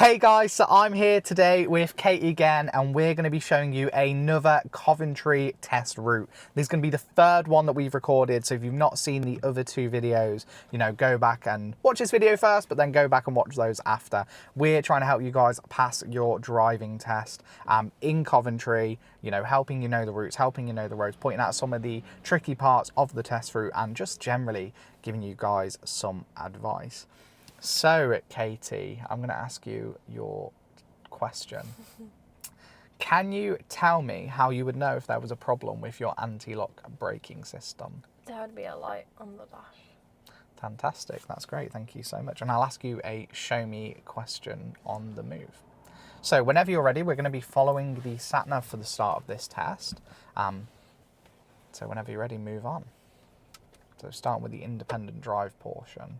Hey guys, so I'm here today with Katie again, and we're going to be showing you another Coventry test route. This is going to be the third one that we've recorded, so if you've not seen the other two videos, you know, go back and watch this video first, but then go back and watch those after. We're trying to help you guys pass your driving test in Coventry, you know, helping you know the routes, helping you know the roads, pointing out some of the tricky parts of the test route, and just generally giving you guys some advice. So, Katie, I'm going to ask you your question. Can you tell me how you would know if there was a problem with your anti-lock braking system? There would be a light on the dash. Fantastic, that's great, thank you so much. And I'll ask you a show me question on the move. So whenever you're ready, we're going to be following the sat-nav for the start of this test. So whenever you're ready, move on. So starting with the independent drive portion.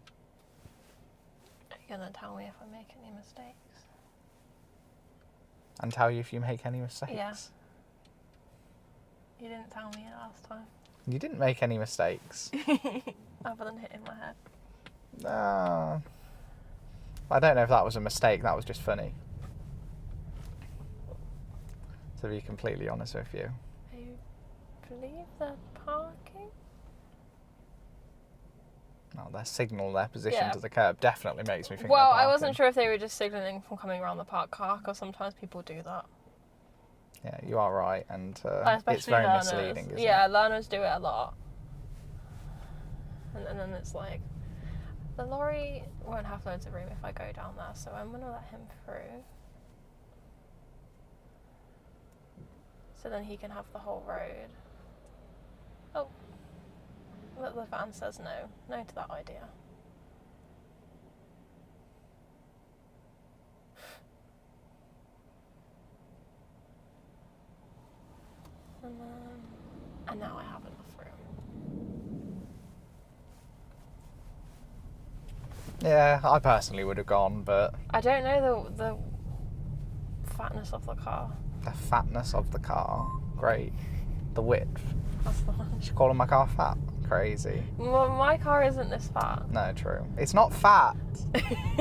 You're going to tell me if I make any mistakes? And tell you if you make any mistakes? Yeah. You didn't tell me last time. You didn't make any mistakes. Other than hitting my head. I don't know if that was a mistake, that was just funny. To be completely honest with you. I believe they're parking? Oh, their signal, their position to the curb definitely makes me think well, they're I wasn't sure if they were just signalling from coming around the parked car, because sometimes people do that. Yeah, you are right, and it's very learners. misleading, isn't yeah, it? learners do it a lot. And then it's like, the lorry won't have loads of room if I go down there, so I'm going to let him through. So then he can have the whole road. Oh. The van says no. No to that idea. And now I have enough room. Yeah, I personally would have gone, but... I don't know the fatness of the car. The fatness of the car. Great. The width. That's the one. You calling my car fat? Crazy. Well, my car isn't this fat. No, true. It's not fat.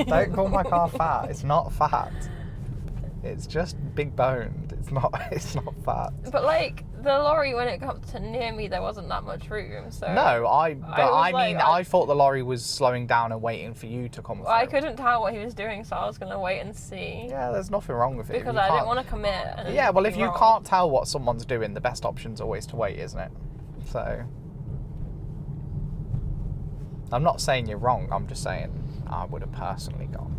Don't call my car fat. It's not fat. It's just big boned. It's not fat. But like the lorry, when it got to near me, there wasn't that much room. So no, I I thought the lorry was slowing down and waiting for you to come through. I couldn't tell what he was doing, so I was gonna wait and see. Yeah, there's nothing wrong with it. Because I didn't want to commit. And yeah, well, if you can't tell what someone's doing, the best option's always to wait, isn't it? So I'm not saying you're wrong. I'm just saying I would have personally gone.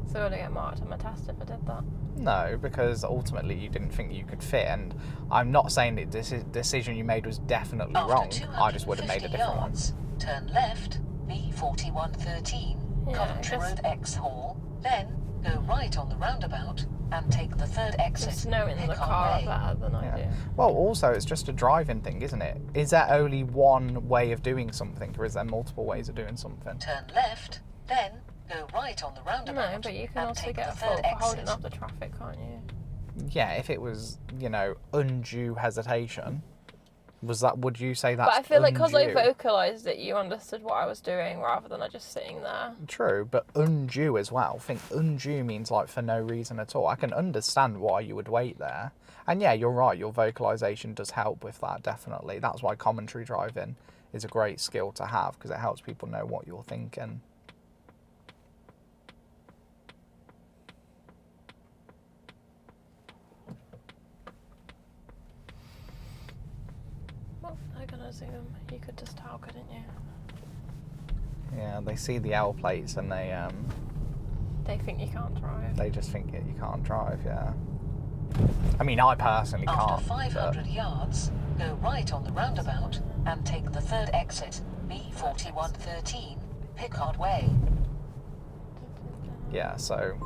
So would I get marked on my test if I did that? No, because ultimately you didn't think you could fit, and I'm not saying that this decision you made was definitely wrong. I just would have made a different one. Turn left, B4113, Coventry Road X Hall, then go right on the roundabout and take the third exit. Just knowing the car better than I do. Well, also it's just a driving thing, isn't it? Is there only one way of doing something, or is there multiple ways of doing something? Turn left, then go right on the roundabout. No, but you can also get a fault for holding up the traffic, can't you? Yeah, if it was, you know, undue hesitation, would you say that's But I feel like because I undue? vocalised it, you understood what I was doing rather than I just sitting there. True, but undue as well. I think undue means like for no reason at all. I can understand why you would wait there. And yeah, you're right, your vocalisation does help with that, definitely. That's why commentary driving is a great skill to have, because it helps people know what you're thinking. They're gonna zoom. You could just tell, couldn't you? Yeah, they see the L plates and they think you can't drive. They just think you can't drive, yeah. I mean, I personally can't. After 500 yards, go right on the roundabout and take the third exit, B4113, Pickard Way. Yeah, so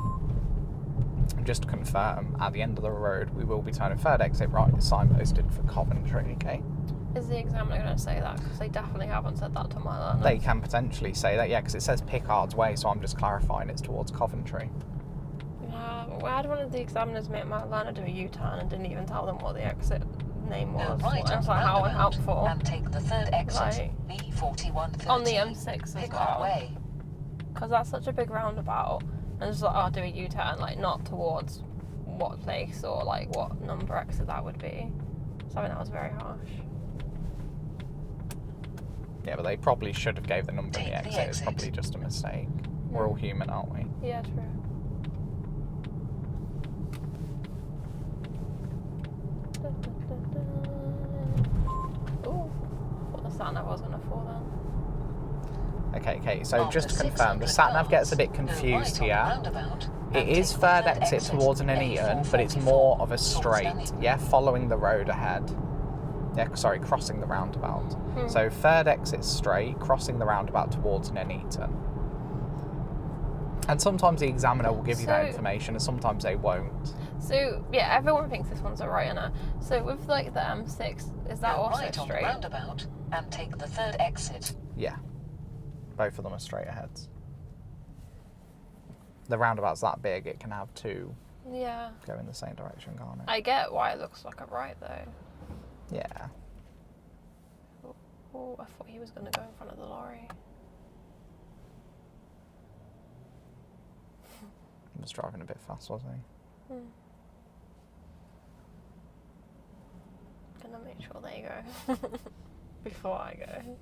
just to confirm, at the end of the road, we will be turning third exit right, signposted for Coventry, okay? Is the examiner going to say that? Because they definitely haven't said that to my learner. They can potentially say that, yeah, because it says Pickard's Way, so I'm just clarifying it's towards Coventry. Well, I had one of the examiners make my learner do a U-turn and didn't even tell them what the exit name was. Go right on the how roundabout unhelpful. and take the third exit, Like, B4113, on the M6 as Pickard well. Way. Because that's such a big roundabout. and just like, I'll do a U-turn, like not towards what place or like what number exit that would be. So I think that was very harsh. Yeah, but they probably should have gave the number in the Take the exit. It's exit. probably just a mistake. We're all human, aren't we? Yeah, true. Ooh, what the sat nav was gonna fall then. Okay, so After just to confirm, the 600 sat nav gets a bit yards, go confused right on the here. roundabout It and is take the third exit towards an Nuneaton, but it's more of a straight, yeah, following the road ahead. Yeah, sorry, crossing the roundabout. So third exit straight, crossing the roundabout towards Nuneaton. And sometimes the examiner will give you that So- information, and sometimes they won't. So yeah, everyone thinks this one's a right and a. So with like the M6, is that Go also right on the straight? roundabout and take the third exit. Yeah, both of them are straight aheads. The roundabout's that big, it can have two Yeah. go in the same direction, can't it? I get why it looks like a right though. Yeah. Oh, I thought he was gonna go in front of the lorry. He was driving a bit fast, wasn't he? Gonna make sure they go before I go.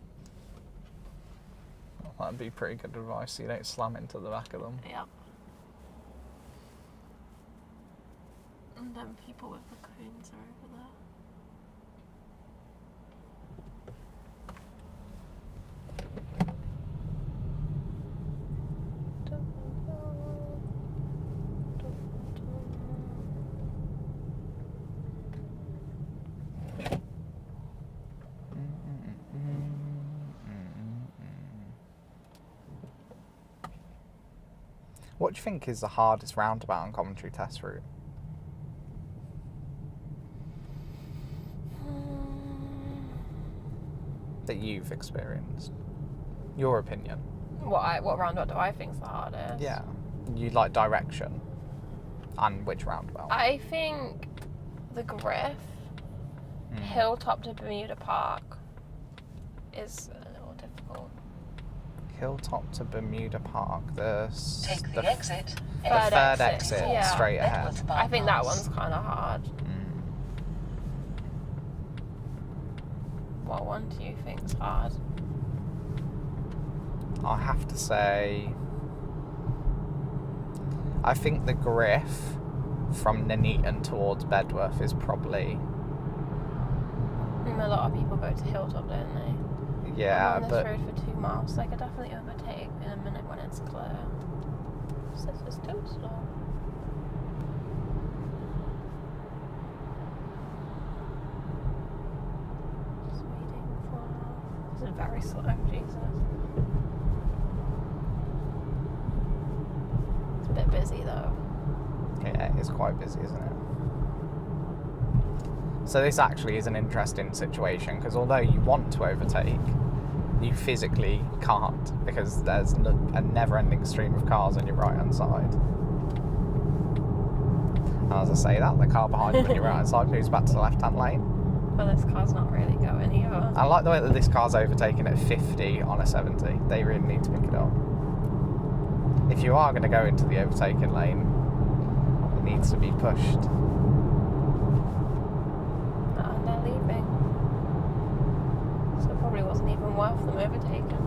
Well, that'd be pretty good advice, so you don't slam into the back of them. Yep. And then people with the cones are over there. What do you think is the hardest roundabout on Coventry Test Route? That you've experienced? Your opinion? What roundabout do I think's the hardest? Yeah. You like direction? And which roundabout? I think the Griff, Hilltop to Bermuda Park, is a little difficult. Hilltop to Bermuda Park. Take the exit. The third exit, yeah. straight ahead. Edwards I think that bypass. one's kind of hard. What one do you think's hard? I have to say, I think the Griff from Nuneaton towards Bedworth is probably, A lot of people go to Hilltop, don't they? yeah, I'm on this but road for 2 miles, so I could definitely overtake in a minute when it's clear. This is too slow. Just waiting for. This is very slow, Jesus. It's a bit busy though. yeah, it's quite busy, isn't it? So this actually is an interesting situation, because although you want to overtake, you physically can't, because there's a never-ending stream of cars on your right-hand side. And as I say that, the car behind you on your right-hand side moves back to the left-hand lane. But this car's not really going either. I like the way that this car's overtaking at 50 on a 70. They really need to pick it up. If you are going to go into the overtaking lane, it needs to be pushed. And they're leaving. So it probably wasn't even worth them overtaking.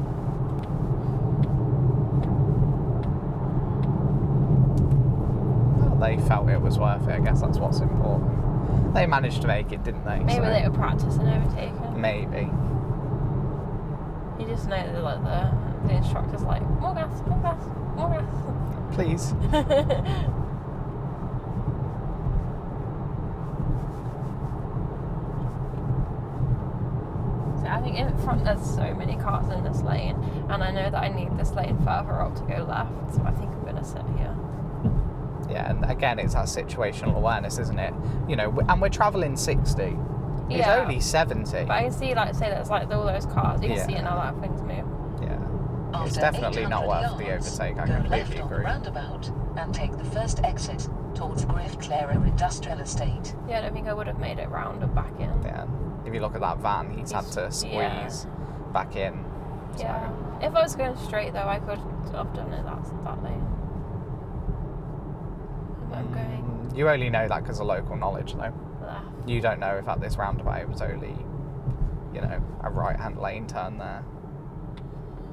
Well, they felt it was worth it. I guess that's what's important. They managed to make it, didn't they? Maybe So, they were practicing overtaking. maybe. You just know that like the instructor's like, more gas, more gas, more gas. Please. So I think in front there's so many cars in this lane, and I know that I need this lane further up to go left, so I think I'm gonna sit here. Yeah, and again, it's that situational awareness, isn't it? You know, and we're travelling 60. It's Yeah. only 70. But I can see, like, say there's like all those cars. You can see it now that things move. Yeah. It's After definitely not 800 worth the yards, overtake, I go completely left on the agree. roundabout and take the first exit towards Griff Clara Industrial Estate. Yeah, I don't think I would have made it round and back in. Yeah. If you look at that van, he's had to He's- squeeze yeah. back in. So, Yeah. If I was going straight though, I could have done it that lane. You only know that because of local knowledge, though. Left. You don't know if at this roundabout it was only, you know, a right-hand lane turn there.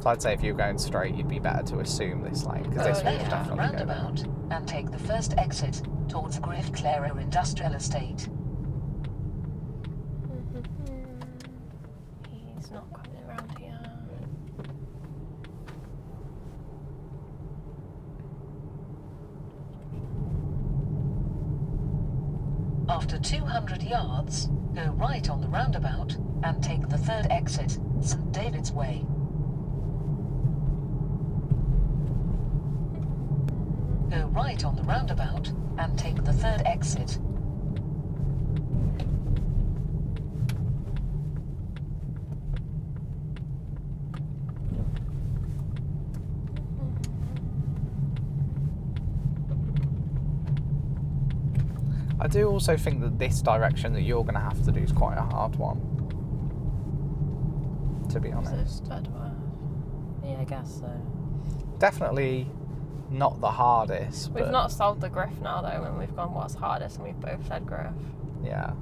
So I'd say if you were going straight, you'd be better to assume this lane, because this Go will left on the definitely go there. roundabout and take the first exit towards Griff Clara Industrial Estate. He's not coming around here. After 200 yards, go right on the roundabout and take the third exit, St. David's Way. Go right on the roundabout and take the third exit. I do also think that this direction that you're going to have to do is quite a hard one, to be honest. Yeah, I guess so. Definitely not the hardest. We've but not solved the Griff now though, when we've gone what's hardest, and we've both said Griff. Yeah.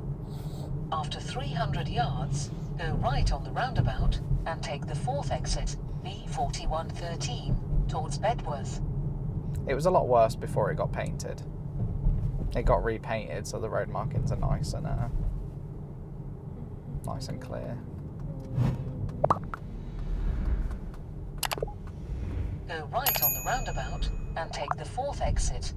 After 300 yards, go right on the roundabout and take the fourth exit, B4113, towards Bedworth. It was a lot worse before it got painted. It got repainted, so the road markings are nice and clear. Go right on the roundabout and take the fourth exit.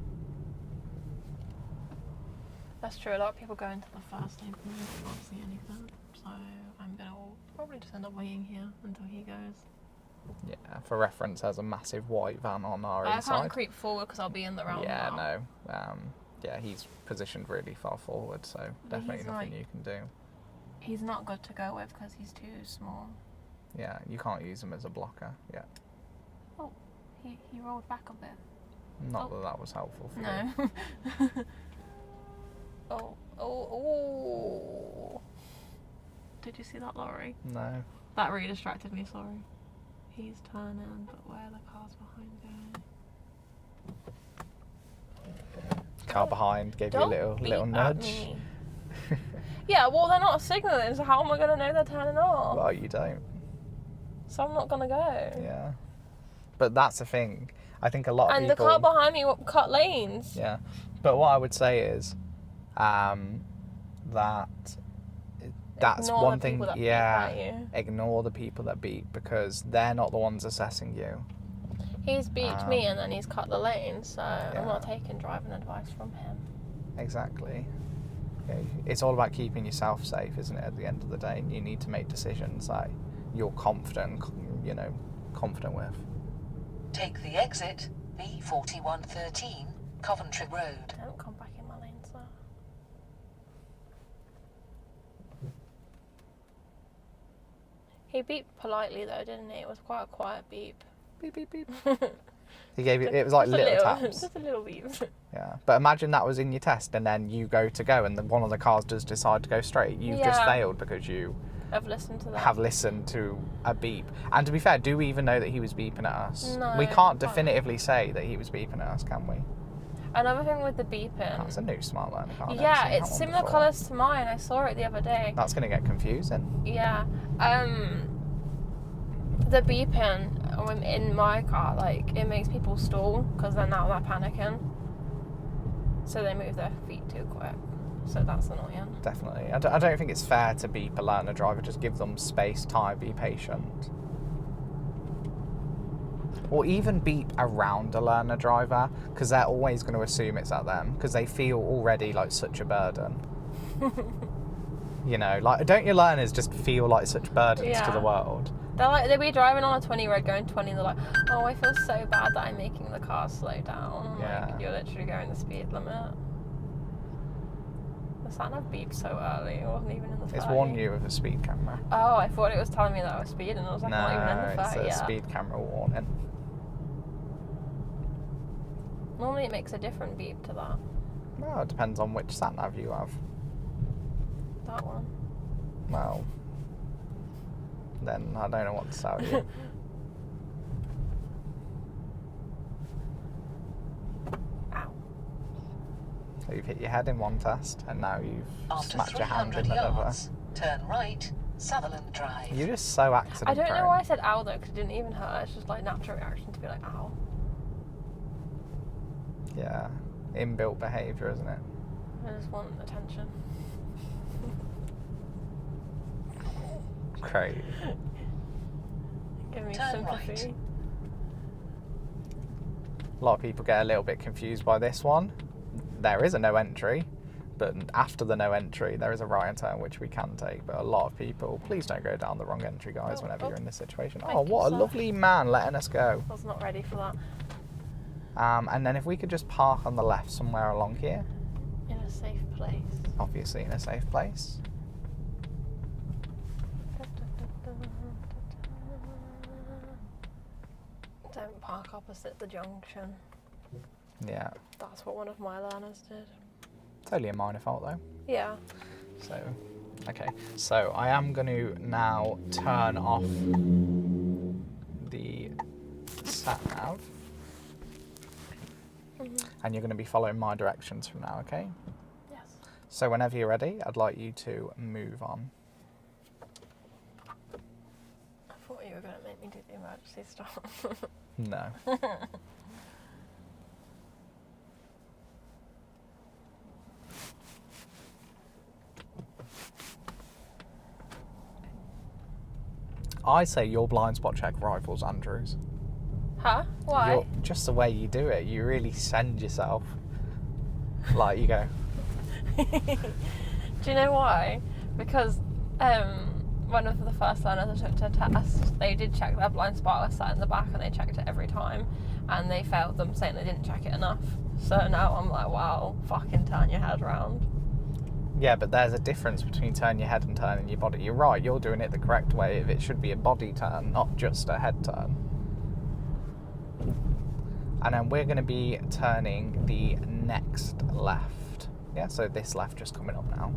That's true, a lot of people go into the first lane and they can't see anything. So I'm gonna probably just end up waiting here until he goes. Yeah, for reference, there's a massive white van on our I inside. can't creep forward because I'll be in the roundabout. Yeah, no. Yeah, he's positioned really far forward, so definitely he's nothing like- you can do. He's not good to go with because he's too small. Yeah, you can't use him as a blocker. Yeah, Oh, he rolled back a bit. not Oh. that was helpful for you. No. Oh. Did you see that lorry? No. That really distracted me, sorry. He's turning, but where are the cars behind going? Car behind gave you a little beep little at nudge. me. Yeah, well, they're not signalling, so how am I going to know they're turning off? Well, you don't. So I'm not going to go. Yeah. But that's the thing. I think a lot of And people. the car behind me cut lanes. Yeah. But what I would say is, that that's Ignore one the thing. people that beep Yeah. at you. Ignore the people that beep because they're not the ones assessing you. He's beeped me and then he's cut the lane, so Yeah. I'm not taking driving advice from him. Exactly. Okay. It's all about keeping yourself safe, isn't it? At the end of the day, you need to make decisions that you're confident with. Take the exit, B4113, Coventry Road. Don't come back in my lane, sir. He beeped politely though, didn't he? It was quite a quiet beep. Beep beep beep. He gave you. It was like Just a little taps. Just a little beep. Yeah, but imagine that was in your test, and then you go to go, and then one of the cars does decide to go straight. You've just Yeah. failed because you I've listened to that. have listened to a beep. And to be fair, do we even know that he was beeping at us? No, We can't definitively say that he was beeping at us, can we? Another thing with the beeping. That's a new smart learner car. I've never Yeah, seen it's that one similar before. colours to mine. I saw it the other day. That's going to get confusing. Yeah. The beeping in my car, like, it makes people stall because they're panicking. So they move their feet too quick. So that's annoying. Definitely. I don't think it's fair to beep a learner driver. Just give them space, time, be patient. Or even beep around a learner driver, because they're always going to assume it's at them, because they feel already like such a burden. You know, like, don't your learners just feel like such burdens to Yeah. the world? They'll be driving on a 20 road going 20 and they're like, oh, I feel so bad that I'm making the car slow down. Yeah. Like, you're literally going the speed limit. The sat nav beeped so early, it wasn't even in the 30. It's warned you with a speed camera. Oh, I thought it was telling me that I was speeding. I was like, not even in the No, 30 it's a yet. speed camera warning. Normally it makes a different beep to that. Well, it depends on which sat nav you have. That one. Well, then I don't know what to tell you. Ow. So you've hit your head in one test, and now you've After smacked your hand 300 in another. yards, turn right, Sutherland Drive. You're just so accident I don't know prone. why I said ow though, because it didn't even hurt. It's just like natural reaction to be like ow. Yeah, inbuilt behaviour, isn't it? I just want attention. Great. Give me Turn sympathy. right. A lot of people get a little bit confused by this one. There is a no entry, but after the no entry, there is a right turn which we can take. But a lot of people, please don't go down the wrong entry, guys, whenever you're in this situation. Thank Oh, you, what a sir. lovely man letting us go. I was not ready for that. And then if we could just park on the left somewhere along here, In a safe place. obviously in a safe place. Don't park opposite the junction. Yeah, That's what one of my learners did. it's only a minor fault though. Yeah. So, okay. So I am going to now turn off the sat nav. And you're going to be following my directions from now, okay? Yes. So whenever you're ready, I'd like you to move on. I thought you were going to make me do the emergency stop. No. I say your blind spot check rivals Andrew's. Huh? Why? Just the way you do it, you really send yourself. Like you go, Do you know why? Because one of the first learners I took to test, they did check their blind spot. I was sat in the back and they checked it every time, and they failed them, saying they didn't check it enough. So now I'm like, wow, fucking turn your head round. yeah, but there's a difference between turning your head and turning your body. You're right, you're doing it the correct way. If it should be a body turn, not just a head turn. And then we're going to be turning the next left. Yeah, so this left just coming up now.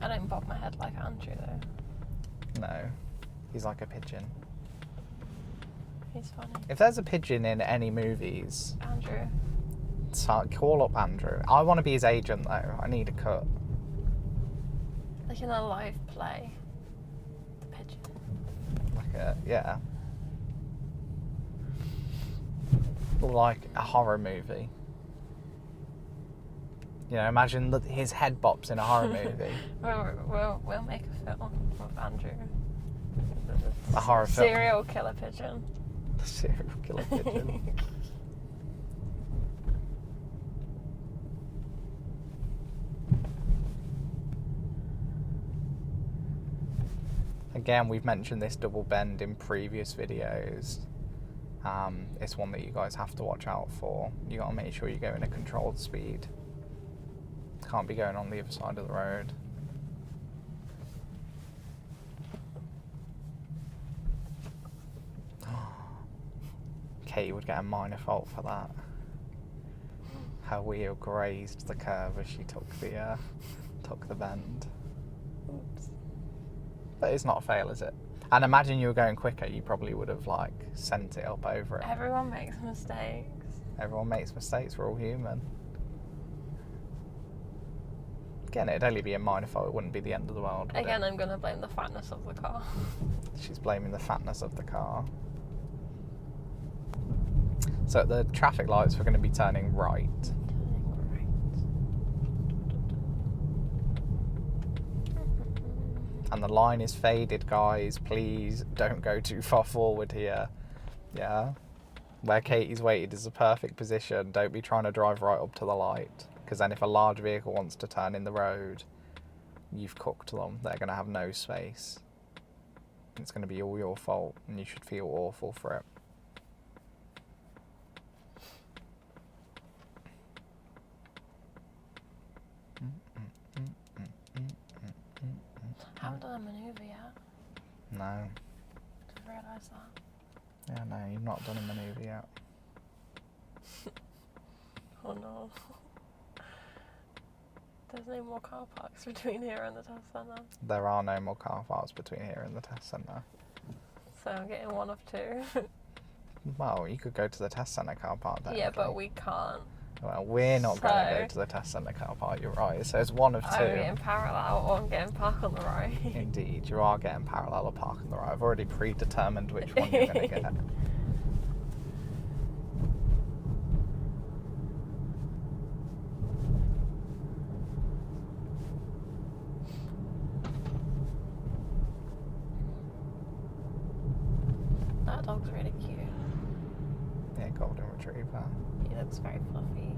I don't bob my head like Andrew though. No, he's like a pigeon. He's funny. If there's a pigeon in any movies, Andrew. call up Andrew. I want to be his agent though. I need a cut. Like in a live play. The pigeon. Like a, yeah. Like a horror movie. You know, imagine his head bops in a horror movie. We'll make a film with Andrew. A horror film. Serial killer pigeon. The serial killer pigeon. Again, we've mentioned this double bend in previous videos. It's one that you guys have to watch out for. You got to make sure you go in a controlled speed. Can't be going on the other side of the road. Katie would get a minor fault for that. Her wheel grazed the curve as she took the bend. Oops. But it's not a fail, is it? And imagine you were going quicker, you probably would have like sent it up over it. Everyone makes mistakes. Everyone makes mistakes, we're all human. Again, it'd only be a minor fault, it wouldn't be the end of the world. would Again, it? I'm going to blame the fatness of the car. She's blaming the fatness of the car. So at the traffic lights, we're going to be turning right. And the line is faded, guys. Please don't go too far forward here. Yeah. Where Katie's waited is a perfect position. Don't be trying to drive right up to the light. Because then if a large vehicle wants to turn in the road, you've cooked them. They're going to have no space. It's going to be all your fault, and you should feel awful for it. I haven't done a manoeuvre yet. No. Didn't realise that. Yeah, no, you've not done a manoeuvre yet. Oh no. There's no more car parks between here and the test centre. There are no more car parks between here and the test centre. So I'm getting one of two. Well, you could go to the test centre car park then. Yeah, but we can't. Well, we're not going to go So- to the test centre car park, you're right. So it's one of two. I'm getting parallel or I'm getting park on the right. Indeed, you are getting parallel or park on the right. I've already predetermined which one you're going to get. That dog's really cute. Yeah, golden retriever. He looks very fluffy.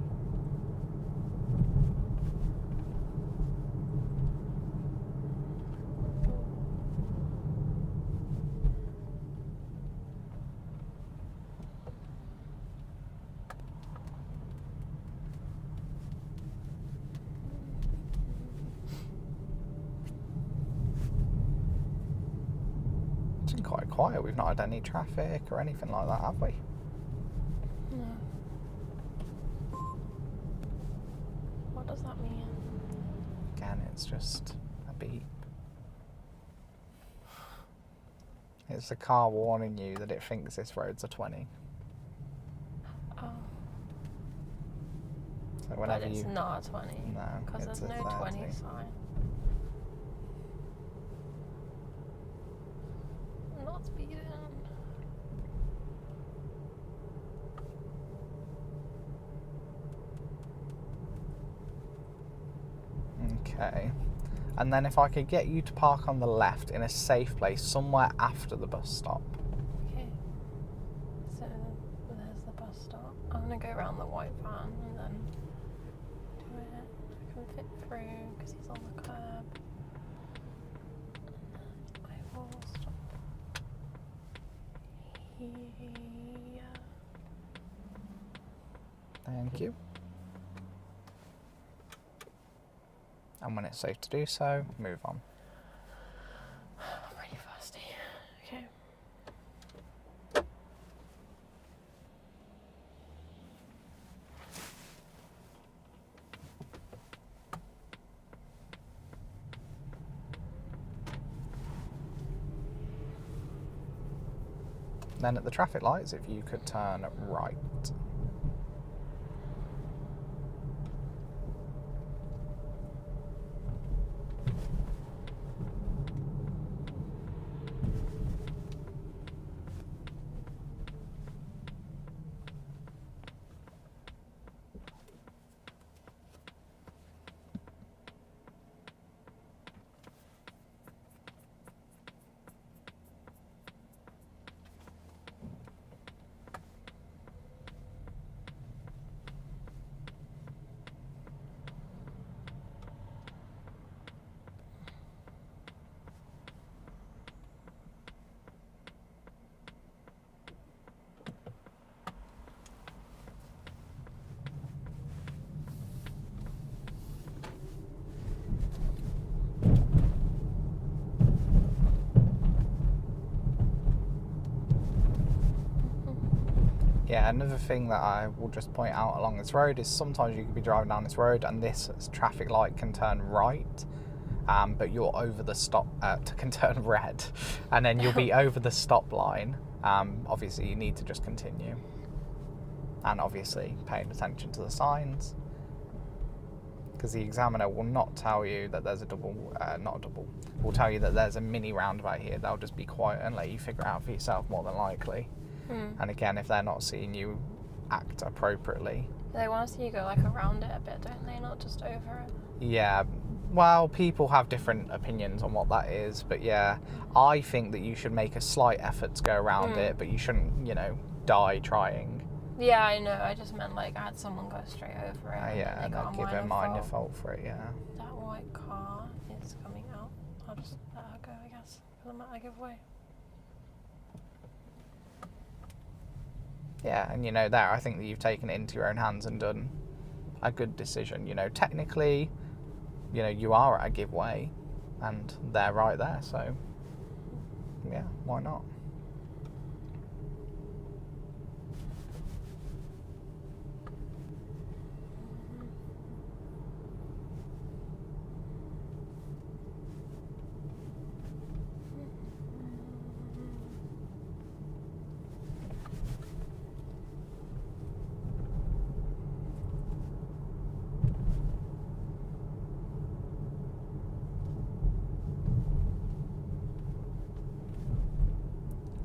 It's been quite quiet. We've not had any traffic or anything like that, have we? No. What does that mean? Again, it's just a beep. It's the car warning you that it thinks this road's a 20. Oh. So whenever But it's you... not a 20. No, Because it's there's a no 20 30. sign. Not speeding. Okay. And then if I could get you to park on the left in a safe place somewhere after the bus stop. Okay. So there's the bus stop. I'm gonna go around the white van and then do it. I can fit through because he's on the curb. I will stop here. Thank you. And when it's safe to do so, move on. I'm really thirsty. Okay. Then at the traffic lights, if you could turn right. Yeah, another thing that I will just point out along this road is sometimes you could be driving down this road and this traffic light can turn right, but you're over the stop, can turn red, and then you'll be over the stop line. Obviously you need to just continue. And obviously paying attention to the signs, because the examiner will not tell you that there's a will tell you that there's a mini roundabout here. They'll just be quiet and let you figure it out for yourself more than likely. And again, if they're not seeing you act appropriately. They want to see you go like around it a bit, don't they? Not just over it. Yeah, well, people have different opinions on what that is, but yeah, I think that you should make a slight effort to go around it, but you shouldn't, die trying. Yeah, I know. I just meant like I had someone go straight over it. Yeah, and got they'll give a minor fault for it, yeah. That white car is coming out. I'll just let her go, I guess, because I'm at a giveaway. Yeah, and there, I think that you've taken it into your own hands and done a good decision. Technically, you are at a giveaway and they're right there, so yeah, why not?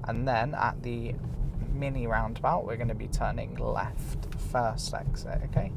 And then at the mini roundabout, we're going to be turning left, first exit, okay?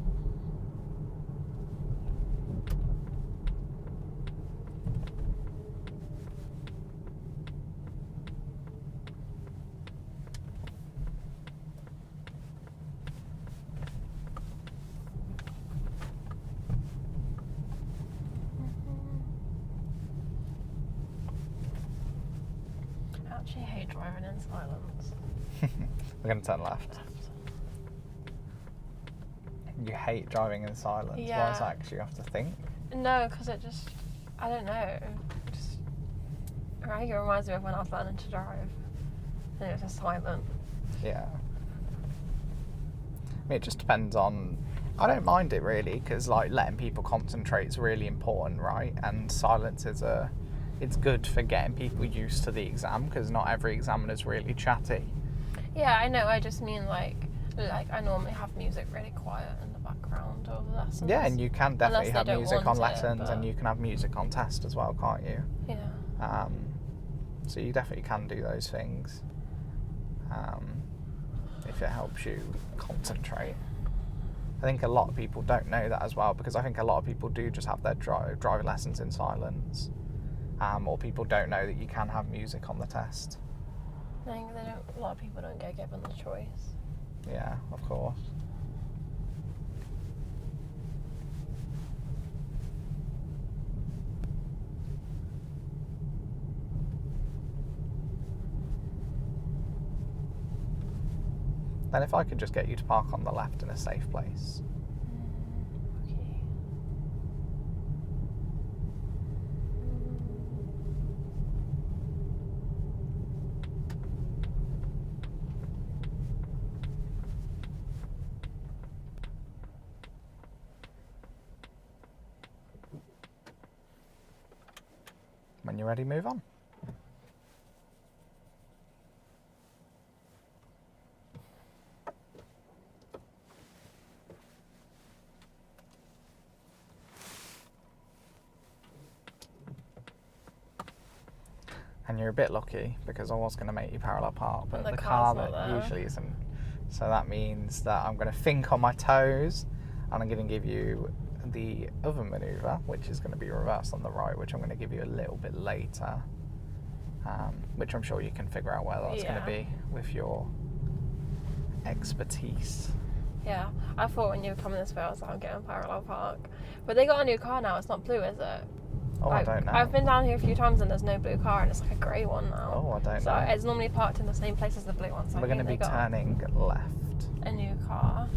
I actually hate driving in silence. We're going to turn left. You hate driving in silence? Yeah. Why is that? 'Cause you have to think? No, because it just, I don't know. Just, right, it reminds me of when I was learning to drive. And it was just silent. Yeah. I mean, it just depends on... I don't mind it really, because like letting people concentrate is really important, right? And silence is it's good for getting people used to the exam, because not every examiner is really chatty. Yeah, I know. I just mean like I normally have music really quiet in the background of the lessons. Yeah, and you can definitely Unless they have don't music on want it, lessons, but- and you can have music on test as well, can't you? Yeah. So you definitely can do those things if it helps you concentrate. I think a lot of people don't know that as well, because I think a lot of people do just have their driving lessons in silence, or people don't know that you can have music on the test. I think a lot of people don't get given the choice. Yeah, of course. Then if I could just get you to park on the left in a safe place. Okay. When you're ready, move on. And you're a bit lucky, because I was going to make you parallel park, but the the car car's that not there. usually isn't. So that means that I'm going to think on my toes, and I'm going to give you the other manoeuvre, which is going to be reversed on the right, which I'm going to give you a little bit later, which I'm sure you can figure out where that's going to Yeah. be with your expertise. Yeah, I thought when you were coming this way, I was like, I'm getting parallel park. But they got a new car now. It's not blue, is it? Oh, Like, I don't know. I've been down here a few times and there's no blue car, and it's like a grey one now. Oh, I don't So know. it's normally parked in the same place as the blue one. So We're I going to think be they got turning left. a new car.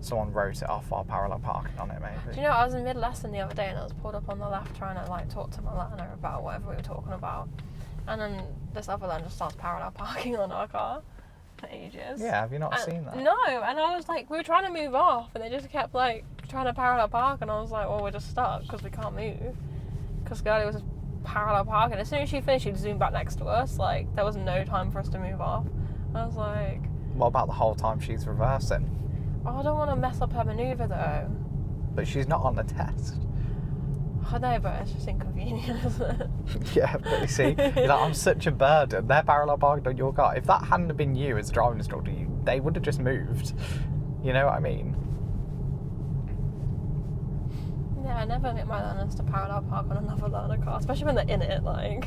Someone wrote it off while parallel parking on it, maybe. Do you know, I was in mid-lesson the other day and I was pulled up on the left trying to like talk to my learner about whatever we were talking about. And then this other learner just starts parallel parking on our car for ages. Yeah, have you not And- seen that? No, and I was like, we were trying to move off and they just kept like trying to parallel park, and I was like, well, we're just stuck because we can't move. Because Gertie was just parallel parking. As soon as she finished, she'd zoom back next to us. Like, there was no time for us to move off. I was like, What about the whole time she's reversing? oh, I don't want to mess up her manoeuvre though. But she's not on the test. I know, but it's just inconvenient, isn't it? Yeah, but you see, you're like, I'm such a burden. They're parallel parked on your car. If that hadn't have been you as a driving instructor, they would have just moved. You know what I mean? Yeah, I never get my learners to parallel park on another learner car, especially when they're in it, like.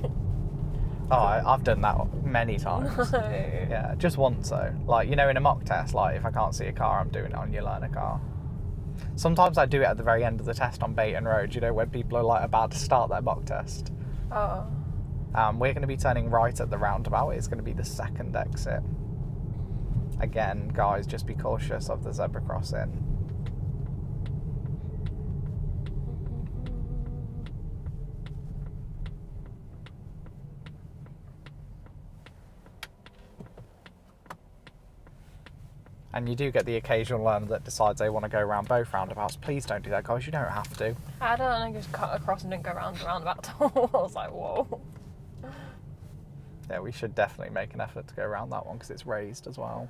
Oh, I've done that many times. No. Yeah, just once though. Like, you know, in a mock test, like if I can't see a car, I'm doing it on your learner car. Sometimes I do it at the very end of the test on Bayton Road, you know, when people are like about to start their mock test. Oh. We're going to be turning right at the roundabout. It's going to be the second exit. Again, guys, just be cautious of the zebra crossing. And you do get the occasional learner that decides they want to go around both roundabouts. Please don't do that, guys. You don't have to. I don't know, I just cut across and didn't go round the roundabout at all. I was like, whoa. Yeah, we should definitely make an effort to go around that one because it's raised as well.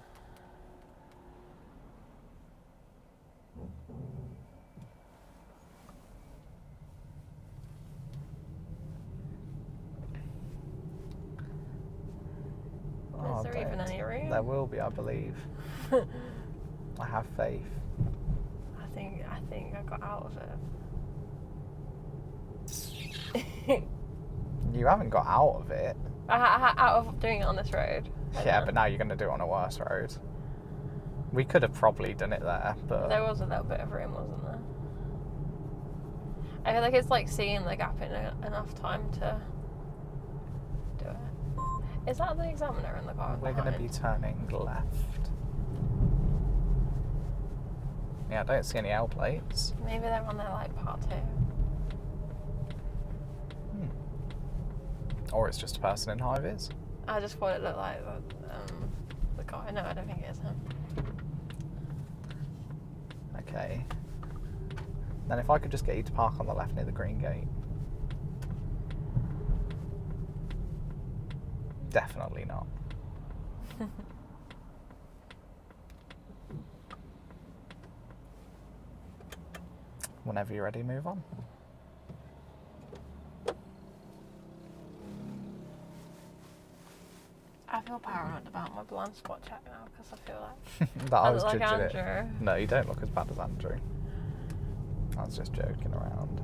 Oh, Is there even don't. any room? There will be, I believe. I have faith. I think I got out of it. You haven't got out of it. Out of doing it on this road. Yeah, but now you're going to do it on a worse road. We could have probably done it there, but... There was a little bit of room, wasn't there? I feel like it's like seeing the gap in enough time to do it. Is that the examiner in the car? We're going to be turning left. Yeah, I don't see any L plates. Maybe they're on their like part 2. Or it's just a person in high vis. I just thought it looked like the guy. No, I don't think it is him. Okay. Then if I could just get you to park on the left near the green gate. Definitely not. Whenever you're ready, move on. I feel paranoid about my blind spot check now because I feel like That I I was look like judging Andrew. it. No, you don't look as bad as Andrew. I was just joking around.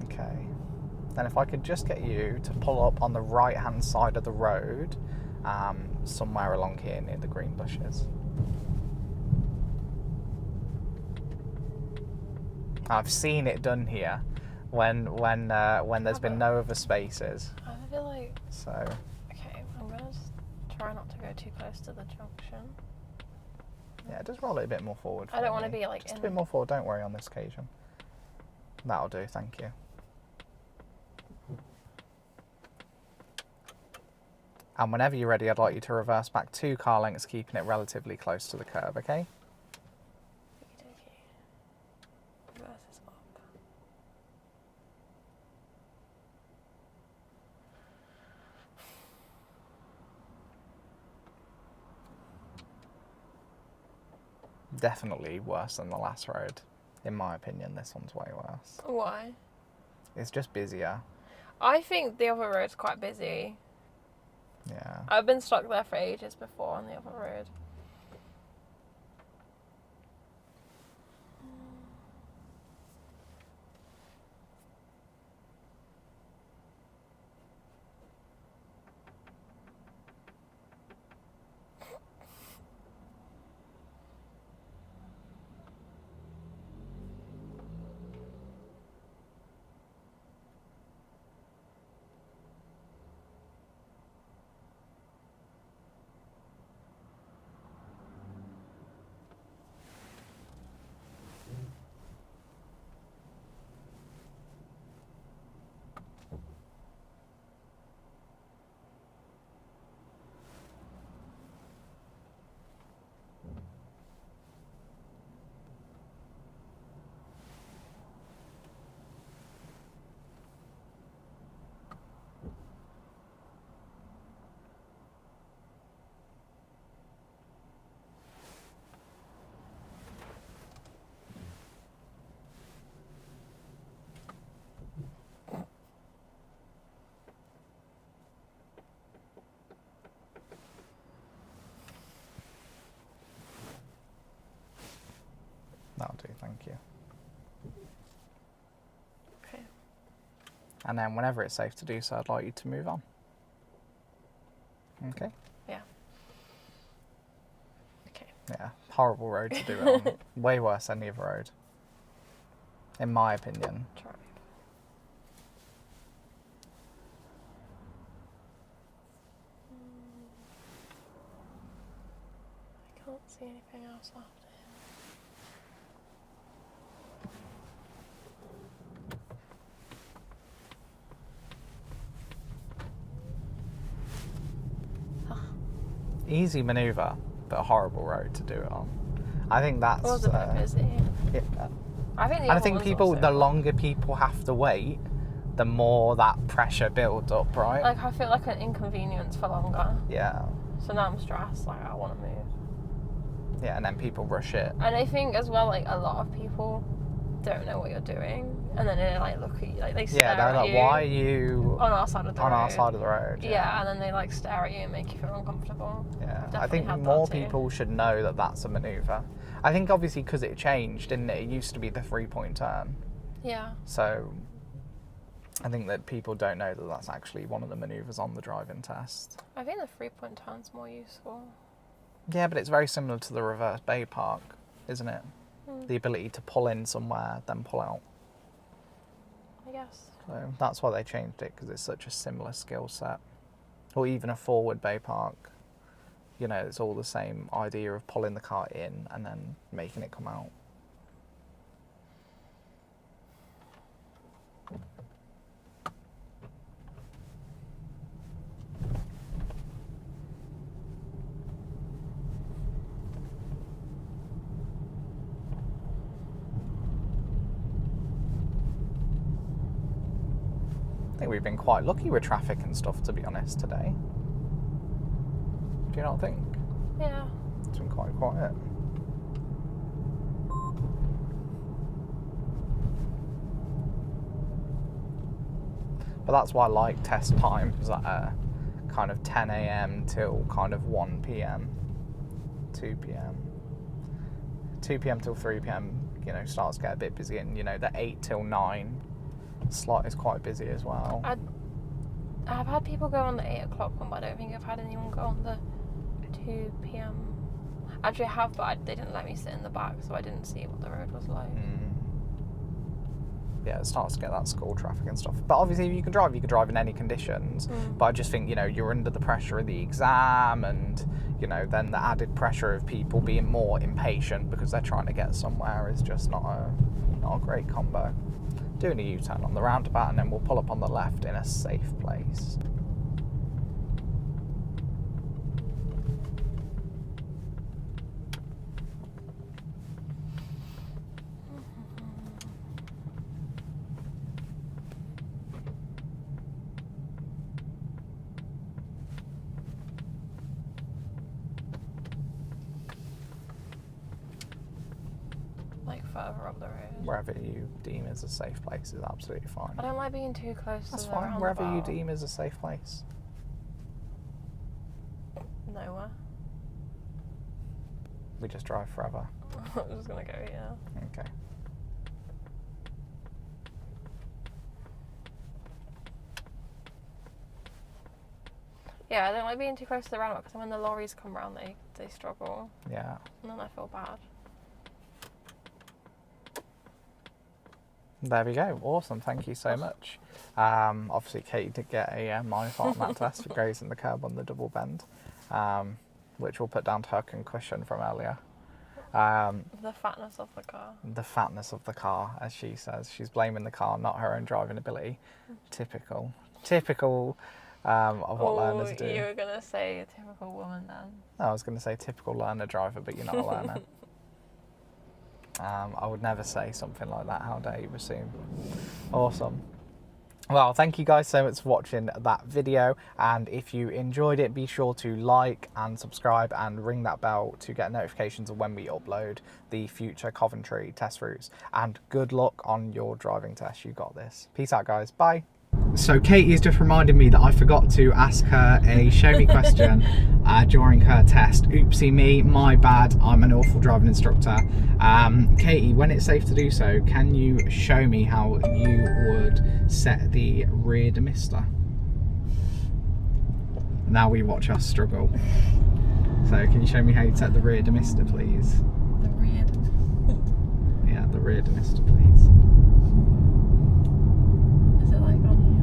Okay. Then if I could just get you to pull up on the right hand side of the road, somewhere along here near the green bushes. I've seen it done here when there's been no other spaces. I feel like So okay, I'm gonna just try not to go too close to the junction. yeah, just roll it a bit more forward. I don't for want to me. be like Just in a bit more forward. Don't worry on this occasion. That'll do. Thank you. And whenever you're ready, I'd like you to reverse back 2 car lengths, keeping it relatively close to the curb. Okay. Reverse is up. Definitely worse than the last road. In my opinion, this one's way worse. Why? It's just busier. I think the other road's quite busy. Yeah. I've been stuck there for ages before on the other road. That'll do. Thank you. Okay. And then whenever it's safe to do so, I'd like you to move on. Okay? Yeah. Okay. Yeah. Horrible road to do it on. Way worse than the other road. In my opinion. Try. I can't see anything else after him. Easy manoeuvre, but a horrible road to do it on. I think that's... It was a bit busy. Yeah. I think the And I other think one's people, also the longer people have to wait, the more that pressure builds up, right? like I feel like an inconvenience for longer. Yeah. So now I'm stressed. Like I want to move. Yeah, and then people rush it. And I think as well, like, a lot of people don't know what you're doing, and then they like look at you, like they stare Yeah, they're at like, you why are you on our side of the road? on our side of the road? Yeah, and then they like stare at you and make you feel uncomfortable. Yeah, Definitely I think had that more too. people should know that that's a manoeuvre. I think obviously because it changed, didn't it? It used to be the 3-point turn. Yeah. So I think that people don't know that that's actually one of the manoeuvres on the driving test. I think the 3-point turn's more useful. Yeah, but it's very similar to the reverse bay park, isn't it? Mm. The ability to pull in somewhere, then pull out. I guess. So that's why they changed it, because it's such a similar skill set. Or even a forward bay park. You know, it's all the same idea of pulling the car in and then making it come out. I think we've been quite lucky with traffic and stuff, to be honest, today. Do you not think? Yeah. It's been quite quiet. But that's why I like test times that are kind of 10 a.m. till kind of 1 p.m, 2 p.m. 2 p.m. till 3 p.m, you know, starts to get a bit busy, and, you know, the 8 till 9 slot is quite busy as well. I've had people go on the 8 o'clock one, but I don't think I've had anyone go on the 2 p.m. Actually, I have, but they didn't let me sit in the back, so I didn't see what the road was like. Yeah, it starts to get that school traffic and stuff. But obviously, if you can drive in any conditions. But I just think, you know, you're under the pressure of the exam, and, you know, then the added pressure of people being more impatient because they're trying to get somewhere is just not a great combo. Doing a U-turn on the roundabout, and then we'll pull up on the left in a safe place. Like further up the road. Wherever you deem is a safe place is absolutely fine. I don't like being too close That's to the fine, wherever you roundabout. deem is a safe place. Nowhere. We just drive forever. I'm just gonna go here. Okay. Yeah, I don't like being too close to the roundabout because when the lorries come round, they struggle, Yeah. and then I feel bad. There we go. Awesome. Thank you so much. Obviously, Katie did get a minor fault on that test for grazing the curb on the double bend, which we'll put down to her concussion from earlier. The fatness of the car. The fatness of the car, as she says. She's blaming the car, not her own driving ability. Typical. Typical of what learners do. You were going to say a typical woman then. No, I was going to say typical learner driver, but you're not a learner. I would never say something like that. How dare you assume? Awesome. Well, thank you guys so much for watching that video, and if you enjoyed it, be sure to like and subscribe and ring that bell to get notifications of when we upload the future Coventry test routes, and good luck on your driving test. You got this. Peace out, guys. Bye. So Katie has just reminded me that I forgot to ask her a show me question during her test. Oopsie me, my bad, I'm an awful driving instructor. Katie, when it's safe to do so, can you show me how you would set the rear demister? Now we watch us struggle. So can you show me how you'd set the rear demister, please? The rear demister? Yeah, the rear demister, please. Is it like on here?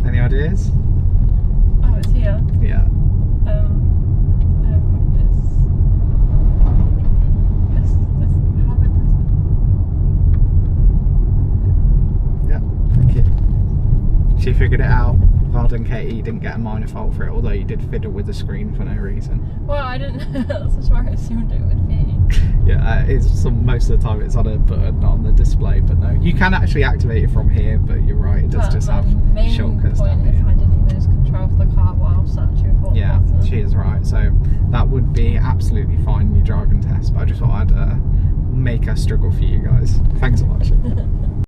Any ideas? Oh, it's here. Yeah. How do I press it? Yeah, thank you. She figured it out. Well done, Katie. You didn't get a minor fault for it, although you did fiddle with the screen for no reason. Well, I didn't. That's just where I assumed it would be. Yeah. Most of the time it's on a button on the display, but no, you can actually activate it from here. But you're right, it does just have shortcuts down here. I didn't lose control of the car while searching for Yeah, the button. she is right. So that would be absolutely fine in your driving test. But I just thought I'd make her struggle for you guys. Thanks for watching.